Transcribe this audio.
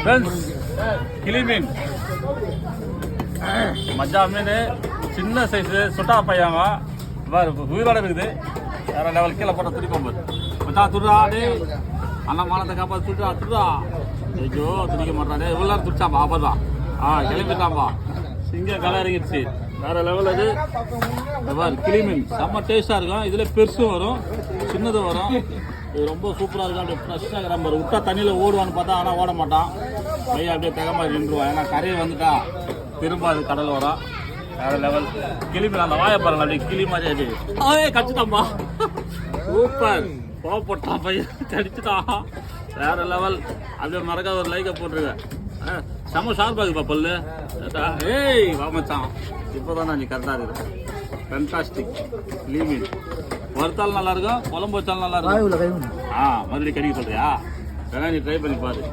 friends கிளி மீன் மஜா மீன் சின்ன சைஸு சுட்டா பையாங்க உயிரோட இருக்குது வேற லெவல் கீழே போட்ட துடிக்கும் போது மச்சா துடுறா டே அண்ணா மானத்தை காப்பாற்று துடுறா ஐயோ துடிக்க மாட்டானே இவ்வளோ நேரம் துடிச்சாப்பா அப்பதான் கிளம்பிட்டாம்பா சிங்கம் களை இறங்கிடுச்சு வேற லெவல் அது கிளி மீன் செம்ம டேஸ்டாக இருக்கும் இதில் பெருசும் வரும் சின்னதும் வரும் இது ரொம்ப சூப்பராக இருக்கும் அப்படியே ஃப்ரெஷ்ஷாக நம்ம விட்டா தண்ணியில் ஓடுவான்னு பார்த்தா ஆனால் ஓட மாட்டான் பையன் அப்படியே தகமாக நின்றுவான் ஏன்னா கரையை வந்துட்டா திரும்ப அது கடல் வரும் வேற லெவல் கிளி மீன் அந்த வாயை பாருங்க அப்படியே கிளி மாதிரி அது கடிச்சுட்டான்பா சூப்பர் போட்டான் பையன் கடிச்சுட்டான் வேற லெவல் அப்படியே மறக்காத ஒரு லைக்கை போட்டுருக்கேன் செம்ம ஷார்ப்பாக இருக்குப்பா பல்லு ஏய் வாமச்சான் இப்போதான் நீ கரெக்டாக இருக்கு ஃபேன்டாஸ்டிக் கிளி மீன் வறுத்தாலும் நல்லா இருக்கும் குழம்பு வச்சாலும் நல்லா இருக்கும் மறுபடியும் கடிக்க சொல்றியா வேணா நீ ட்ரை பண்ணி பாரு